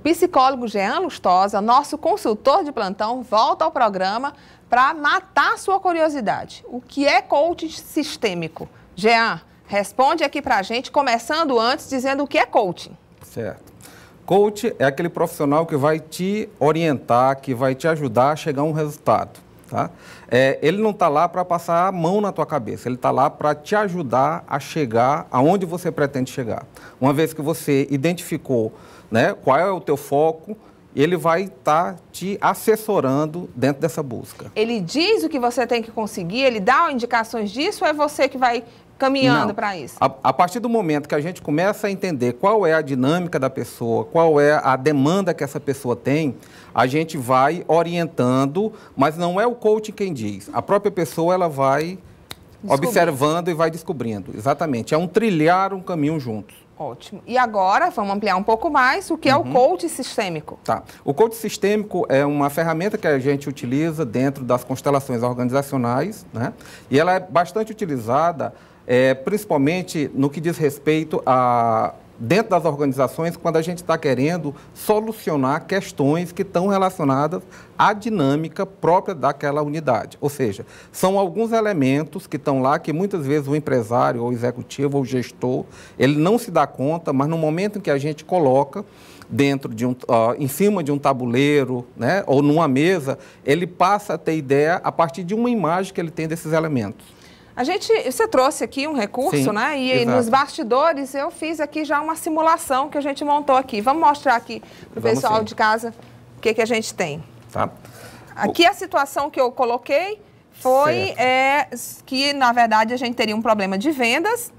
psicólogo Jean Lustosa, nosso consultor de plantão, volta ao programa para matar sua curiosidade. O que é coaching sistêmico? Jean, responde aqui para a gente, começando antes, dizendo o que é coaching. Certo. Coach é aquele profissional que vai te orientar, que vai te ajudar a chegar a um resultado. Tá? Ele não está lá para passar a mão na tua cabeça, ele está lá para te ajudar a chegar aonde você pretende chegar. Uma vez que você identificou, né, qual é o teu foco, ele vai estar te assessorando dentro dessa busca. Ele diz o que você tem que conseguir, ele dá indicações disso ou é você que vai caminhando para isso? A partir do momento que a gente começa a entender qual é a dinâmica da pessoa, qual é a demanda que essa pessoa tem, a gente vai orientando, mas não é o coach quem diz. A própria pessoa ela vai observando e vai descobrindo. Exatamente. É um trilhar um caminho juntos. Ótimo. E agora, vamos ampliar um pouco mais, o que é o coach sistêmico? Tá. O coach sistêmico é uma ferramenta que a gente utiliza dentro das constelações organizacionais, né? E ela é bastante utilizada, principalmente no que diz respeito a dentro das organizações, quando a gente está querendo solucionar questões que estão relacionadas à dinâmica própria daquela unidade. Ou seja, são alguns elementos que estão lá que muitas vezes o empresário, ou o executivo, ou o gestor, ele não se dá conta, mas no momento em que a gente coloca dentro de em cima de um tabuleiro, né, ou numa mesa, ele passa a ter ideia a partir de uma imagem que ele tem desses elementos. Você trouxe aqui um recurso, sim, né? E exato. Nos bastidores eu fiz aqui já uma simulação que a gente montou aqui. Vamos mostrar aqui para o pessoal de casa o que a gente tem. Tá. Aqui a situação que eu coloquei foi que, na verdade, a gente teria um problema de vendas,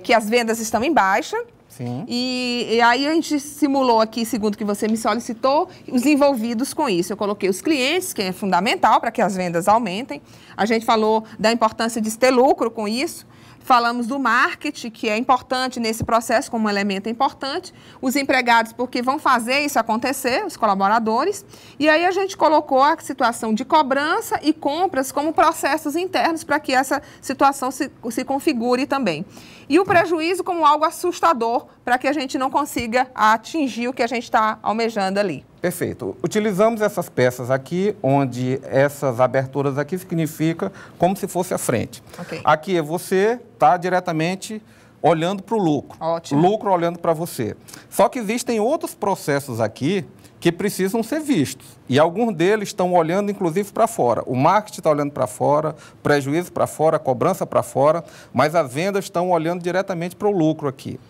que as vendas estão em baixa. Sim. E aí a gente simulou aqui, segundo o que você me solicitou, os envolvidos com isso. Eu coloquei os clientes, que é fundamental para que as vendas aumentem. A gente falou da importância de ter lucro com isso. Falamos do marketing, que é importante nesse processo, como um elemento importante. Os empregados, porque vão fazer isso acontecer, os colaboradores. E aí a gente colocou a situação de cobrança e compras como processos internos para que essa situação se configure também. E o prejuízo como algo assustador para que a gente não consiga atingir o que a gente está almejando ali. Perfeito. Utilizamos essas peças aqui, onde essas aberturas aqui significa como se fosse a frente. Okay. Aqui você está diretamente olhando para o lucro. Ótimo. Lucro olhando para você. Só que existem outros processos aqui que precisam ser vistos. E alguns deles estão olhando, inclusive, para fora. O marketing está olhando para fora, prejuízo para fora, cobrança para fora, mas as vendas estão olhando diretamente para o lucro aqui.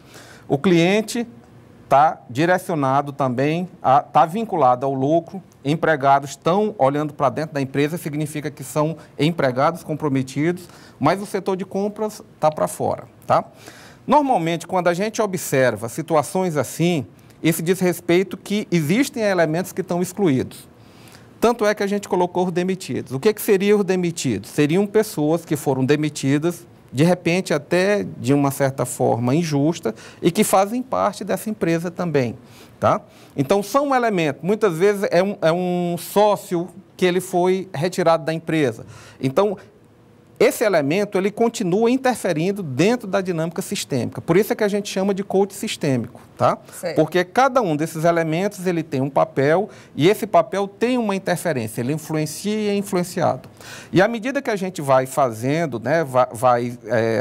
O cliente está direcionado também, está vinculado ao lucro, empregados estão olhando para dentro da empresa, significa que são empregados comprometidos, mas o setor de compras está para fora, tá? Normalmente, quando a gente observa situações assim, isso diz respeito que existem elementos que estão excluídos. Tanto é que a gente colocou os demitidos. O que seriam os demitidos? Seriam pessoas que foram demitidas de repente até de uma certa forma injusta e que fazem parte dessa empresa também, tá? Então são elementos, muitas vezes é um sócio que ele foi retirado da empresa. Então esse elemento ele continua interferindo dentro da dinâmica sistêmica. Por isso é que a gente chama de coach sistêmico, tá? Certo. Porque cada um desses elementos ele tem um papel e esse papel tem uma interferência, ele influencia e é influenciado. E à medida que a gente vai fazendo, né, vai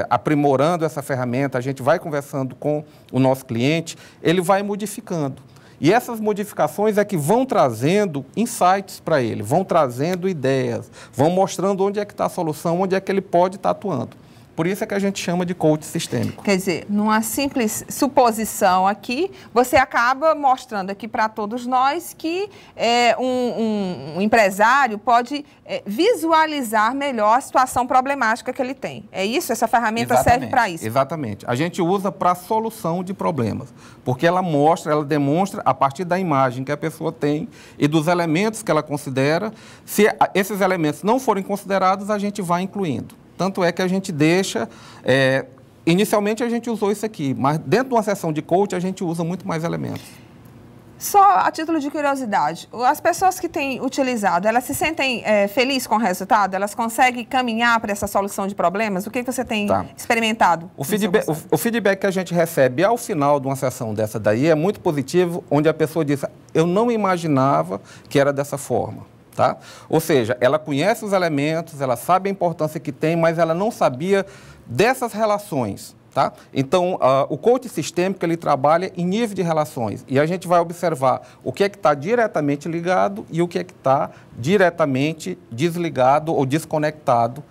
aprimorando essa ferramenta, a gente vai conversando com o nosso cliente, ele vai modificando. E essas modificações é que vão trazendo insights para ele, vão trazendo ideias, vão mostrando onde é que está a solução, onde é que ele pode estar atuando. Por isso é que a gente chama de coach sistêmico. Quer dizer, numa simples suposição aqui, você acaba mostrando aqui para todos nós que um empresário pode visualizar melhor a situação problemática que ele tem. É isso? Essa ferramenta serve para isso? Exatamente. A gente usa para a solução de problemas, porque ela mostra, ela demonstra a partir da imagem que a pessoa tem e dos elementos que ela considera. Se esses elementos não forem considerados, a gente vai incluindo. Tanto é que a gente deixa... inicialmente a gente usou isso aqui, mas dentro de uma sessão de coach a gente usa muito mais elementos. Só a título de curiosidade, as pessoas que têm utilizado, elas se sentem felizes com o resultado? Elas conseguem caminhar para essa solução de problemas? O que você tem experimentado? O feedback que a gente recebe ao final de uma sessão dessa daí é muito positivo, onde a pessoa diz, eu não imaginava que era dessa forma. Tá? Ou seja, ela conhece os elementos, ela sabe a importância que tem, mas ela não sabia dessas relações. Tá? Então, o coach sistêmico, ele trabalha em nível de relações e a gente vai observar o que é que está diretamente ligado e o que é que está diretamente desligado ou desconectado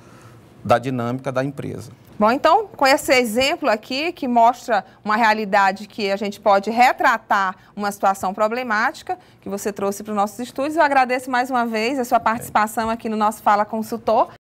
da dinâmica da empresa. Bom, então, com esse exemplo aqui, que mostra uma realidade que a gente pode retratar uma situação problemática, que você trouxe para os nossos estúdios, eu agradeço mais uma vez a sua participação aqui no nosso Fala Consultor.